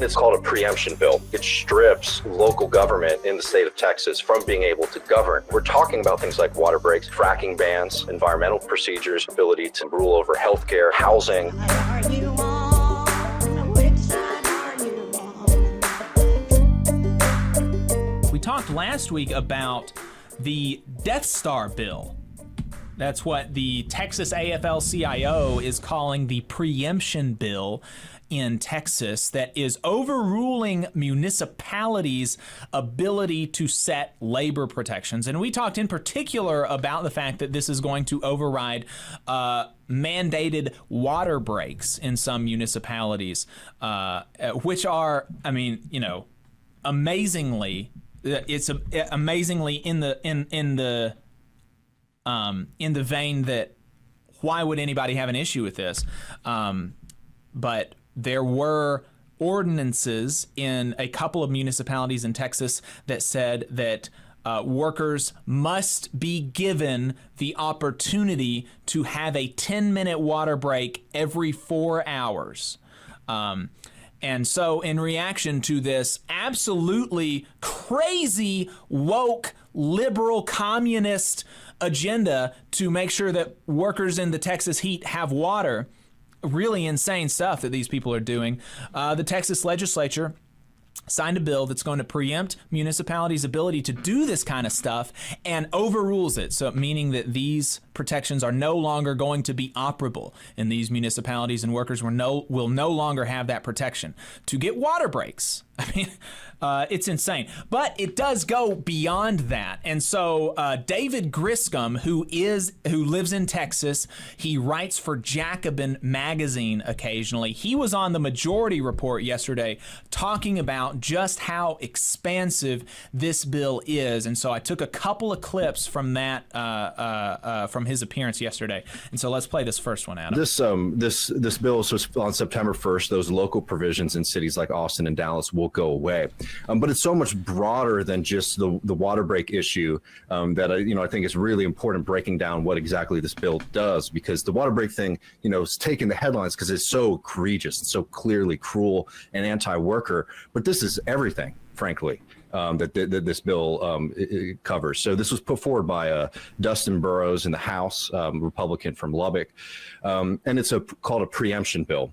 It's called a preemption bill. It strips local government in the state of Texas from being able to govern. We're talking about things like water breaks, fracking bans, environmental procedures, ability to rule over healthcare, housing. We talked last week about the Death Star bill. That's what the Texas AFL-CIO is calling the preemption bill in Texas, that is overruling municipalities' ability to set labor protections. And we talked in particular about the fact that this is going to override mandated water breaks in some municipalities, which are, I mean, you know, amazingly, it's amazingly in the vein that why would anybody have an issue with this? But there were ordinances in a couple of municipalities in Texas that said that workers must be given the opportunity to have a 10-minute water break every 4 hours. And so in reaction to this absolutely crazy, woke, liberal, communist agenda to make sure that workers in the Texas heat have water, really insane stuff that these people are doing, the Texas legislature signed a bill that's going to preempt municipalities' ability to do this kind of stuff and overrules it. So meaning that these protections are no longer going to be operable in these municipalities, and workers will no longer have that protection to get water breaks. I mean, it's insane. But it does go beyond that. And so David Griscom, who lives in Texas, he writes for Jacobin magazine occasionally. He was on the Majority Report yesterday talking about just how expansive this bill is. And so I took a couple of clips from that, from his appearance yesterday. And so let's play this first one, Adam. This bill was on September 1st. Those local provisions in cities like Austin and Dallas will go away. But it's so much broader than just the water break issue that I think it's really important breaking down what exactly this bill does, because the water break thing, is taking the headlines because it's so egregious, it's so clearly cruel and anti-worker. But this is everything, frankly, that this bill covers. So this was put forward by Dustin Burrows in the House, Republican from Lubbock, and it's called a preemption bill.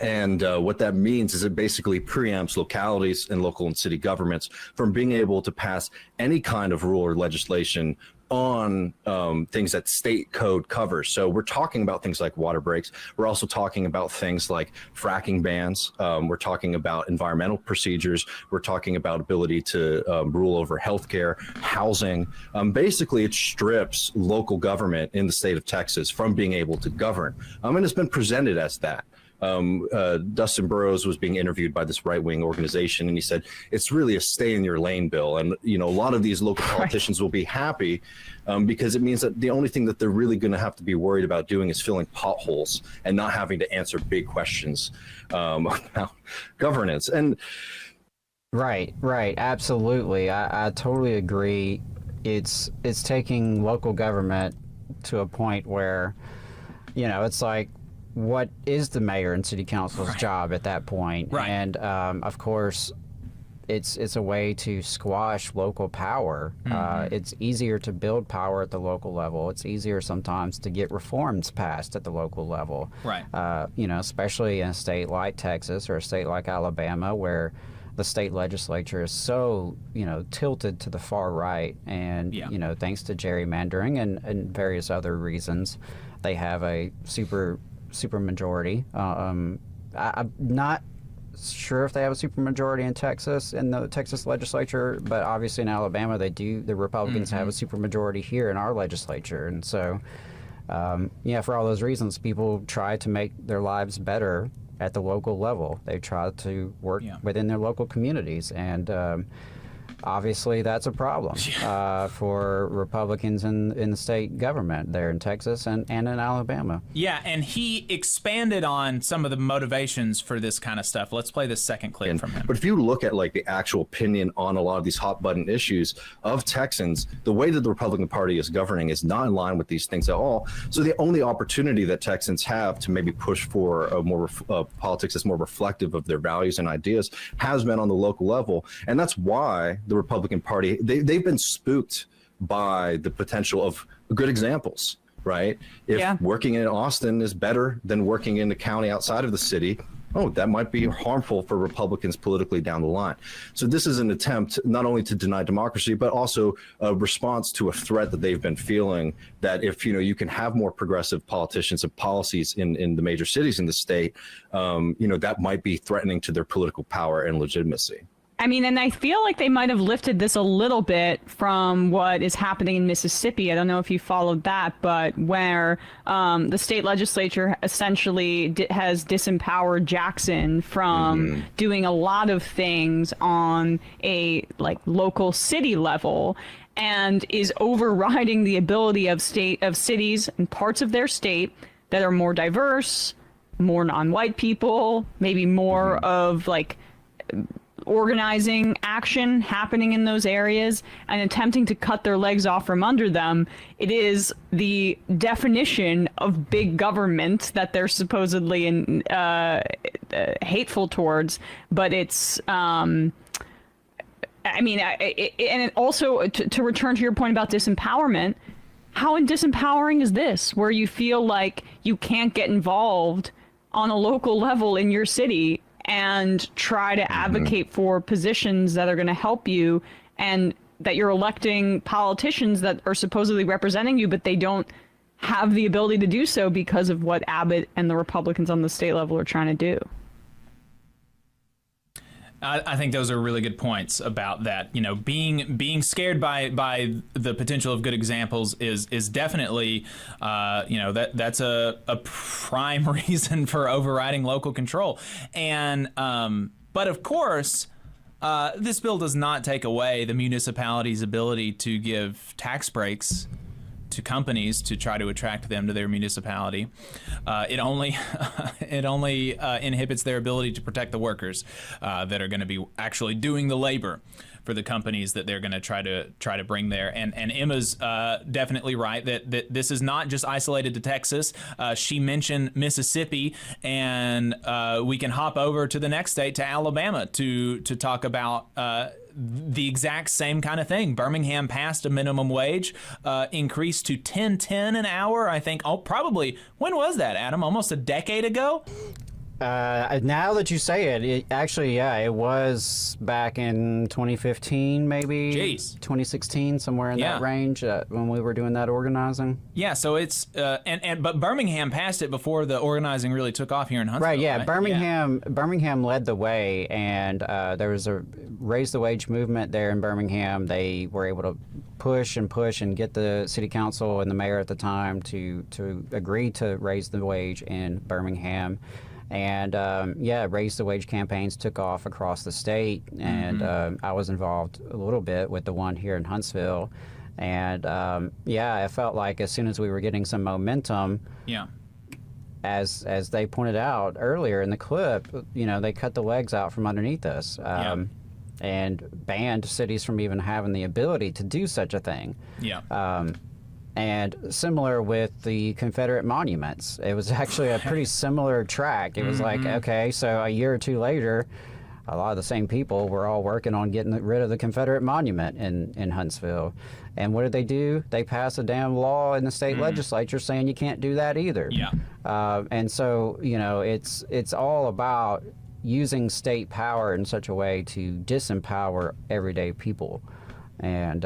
And what that means is it basically preempts localities and local and city governments from being able to pass any kind of rule or legislation on things that state code covers. So we're talking about things like water breaks. We're also talking about things like fracking bans. We're talking about environmental procedures. We're talking about ability to rule over healthcare, housing. Basically, it strips local government in the state of Texas from being able to govern. And it's been presented as that. Dustin Burrows was being interviewed by this right-wing organization, and he said it's really a stay-in-your-lane bill. And a lot of these local politicians will be happy because it means that the only thing that they're really going to have to be worried about doing is filling potholes and not having to answer big questions about governance. And right, absolutely, I totally agree. It's taking local government to a point where, it's like, what is the mayor and city council's job at that point? Right. And of course, it's a way to squash local power. It's easier to build power at the local level. It's easier sometimes to get reforms passed at the local level. Right. Especially in a state like Texas or a state like Alabama, where the state legislature is so, tilted to the far right, and thanks to gerrymandering and various other reasons, they have a super majority. I'm not sure if they have a super majority in Texas, in the Texas legislature, but obviously in Alabama they do. The Republicans have a super majority here in our legislature, and so for all those reasons, people try to make their lives better at the local level. They try to work within their local communities, and obviously that's a problem for Republicans in the state government there in Texas and in Alabama. Yeah, and he expanded on some of the motivations for this kind of stuff. Let's play this second clip from him. But if you look at like the actual opinion on a lot of these hot button issues of Texans, the way that the Republican Party is governing is not in line with these things at all. So the only opportunity that Texans have to maybe push for a more politics that's more reflective of their values and ideas has been on the local level. And that's why the Republican Party, they've been spooked by the potential of good examples, right? If working in Austin is better than working in the county outside of the city, oh, that might be harmful for Republicans politically down the line. So this is an attempt not only to deny democracy, but also a response to a threat that they've been feeling that if, you can have more progressive politicians and policies in the major cities in the state, that might be threatening to their political power and legitimacy. I mean, and I feel like they might have lifted this a little bit from what is happening in Mississippi. I don't know if you followed that, but where the state legislature essentially has disempowered Jackson from doing a lot of things on a local city level, and is overriding the ability of cities and parts of their state that are more diverse, more non-white people, maybe more of organizing action happening in those areas and attempting to cut their legs off from under them. It is the definition of big government that they're supposedly hateful towards, but it's and it also, to return to your point about disempowerment, how disempowering is this, where you feel like you can't get involved on a local level in your city and try to advocate for positions that are going to help you, and that you're electing politicians that are supposedly representing you, but they don't have the ability to do so because of what Abbott and the Republicans on the state level are trying to do. I think those are really good points about that. Being scared by the potential of good examples is definitely, that's a prime reason for overriding local control. And but of course, this bill does not take away the municipality's ability to give tax breaks to companies to try to attract them to their municipality. It only inhibits their ability to protect the workers that are going to be actually doing the labor for the companies that they're going to try to bring there. And Emma's definitely right that this is not just isolated to Texas. She mentioned Mississippi, and we can hop over to the next state, to Alabama, to talk about the exact same kind of thing. Birmingham passed a minimum wage increase to $10.10 an hour. I think, probably, when was that, Adam? Almost a decade ago? Now that you say it actually, it was back in 2015, maybe. Jeez. 2016, somewhere in that range, when we were doing that organizing. Yeah, so it's but Birmingham passed it before the organizing really took off here in Huntsville. Right, yeah. Right? Birmingham led the way, and there was a raise the wage movement there in Birmingham. They were able to push and get the city council and the mayor at the time to agree to raise the wage in Birmingham. And raise the wage campaigns took off across the state, and I was involved a little bit with the one here in Huntsville. And I felt like as soon as we were getting some momentum, as they pointed out earlier in the clip, they cut the legs out from underneath us and banned cities from even having the ability to do such a thing. And similar with the Confederate monuments. It was actually a pretty similar track. It was like, okay, so a year or two later, a lot of the same people were all working on getting rid of the Confederate monument in Huntsville. And what did they do? They passed a damn law in the state legislature saying you can't do that either. And so, it's all about using state power in such a way to disempower everyday people. And,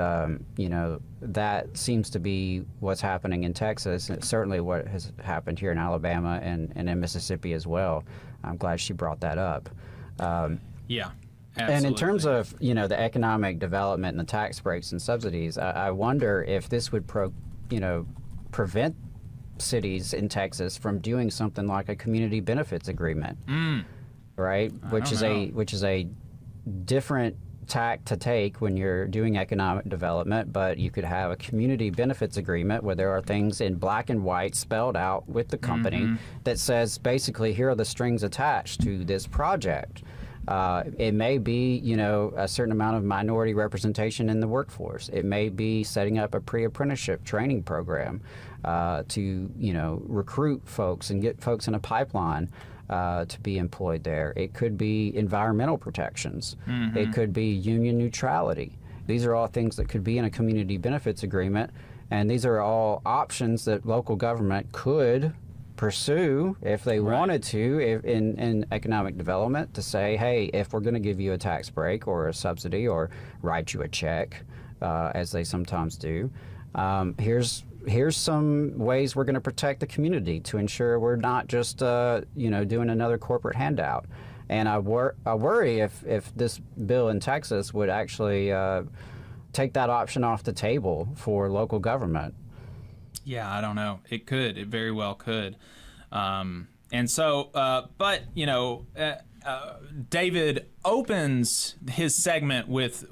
that seems to be what's happening in Texas. And it's certainly what has happened here in Alabama and in Mississippi as well. I'm glad she brought that up. Absolutely. And in terms of, the economic development and the tax breaks and subsidies, I wonder if this would prevent cities in Texas from doing something like a community benefits agreement, right? Which is a different tack to take when you're doing economic development, but you could have a community benefits agreement where there are things in black and white spelled out with the company that says basically here are the strings attached to this project. It may be, a certain amount of minority representation in the workforce. It may be setting up a pre-apprenticeship training program to, recruit folks and get folks in a pipeline to be employed there. It could be environmental protections. It could be union neutrality. These are all things that could be in a community benefits agreement, and these are all options that local government could pursue if they wanted to in economic development, to say, hey, if we're going to give you a tax break or a subsidy or write you a check, as they sometimes do, here's some ways we're going to protect the community to ensure we're not just doing another corporate handout. And I worry if this bill in Texas would actually take that option off the table for local government. Yeah, I don't know. It could. It very well could. And so, David opens his segment with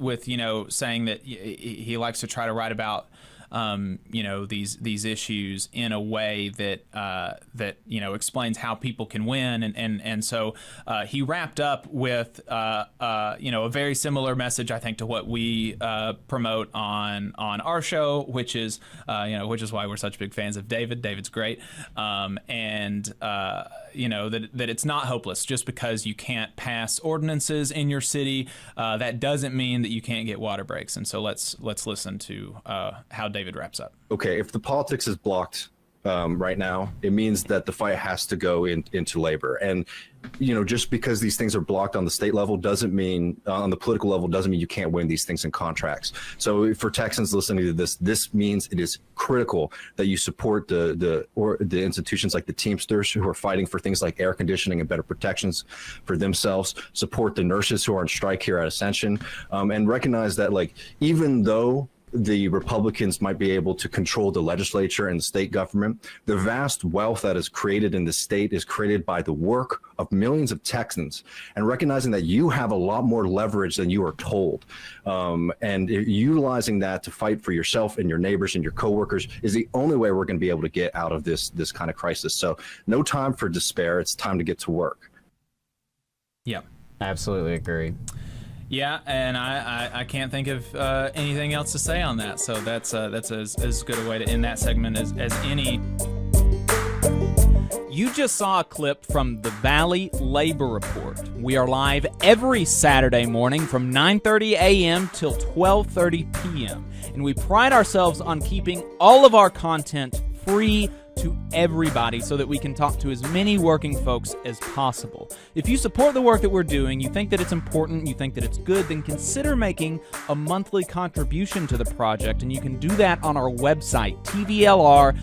saying that he likes to try to write about these issues in a way that explains how people can win, and so he wrapped up with a very similar message, I think, to what we promote on our show, which is why we're such big fans of David. David's great, and that it's not hopeless just because you can't pass ordinances in your city. That doesn't mean that you can't get water breaks, and so let's listen to how David wraps up. Okay, if the politics is blocked right now, it means that the fight has to go into labor. And, just because these things are blocked on the state level doesn't mean, on the political level, doesn't mean you can't win these things in contracts. So for Texans listening to this means it is critical that you support the institutions like the Teamsters, who are fighting for things like air conditioning and better protections for themselves, support the nurses who are on strike here at Ascension, and recognize that, even though the Republicans might be able to control the legislature and the state government, the vast wealth that is created in the state is created by the work of millions of Texans, and recognizing that you have a lot more leverage than you are told, and utilizing that to fight for yourself and your neighbors and your coworkers is the only way we're going to be able to get out of this kind of crisis. So no time for despair. It's time to get to work. Yeah, absolutely agree. Yeah, and I can't think of anything else to say on that. So that's as good a way to end that segment as any. You just saw a clip from the Valley Labor Report. We are live every Saturday morning from 9:30 a.m. till 12:30 p.m. And we pride ourselves on keeping all of our content free to everybody so that we can talk to as many working folks as possible. If you support the work that we're doing, you think that it's important, you think that it's good, then consider making a monthly contribution to the project, and you can do that on our website, tvlr.fm.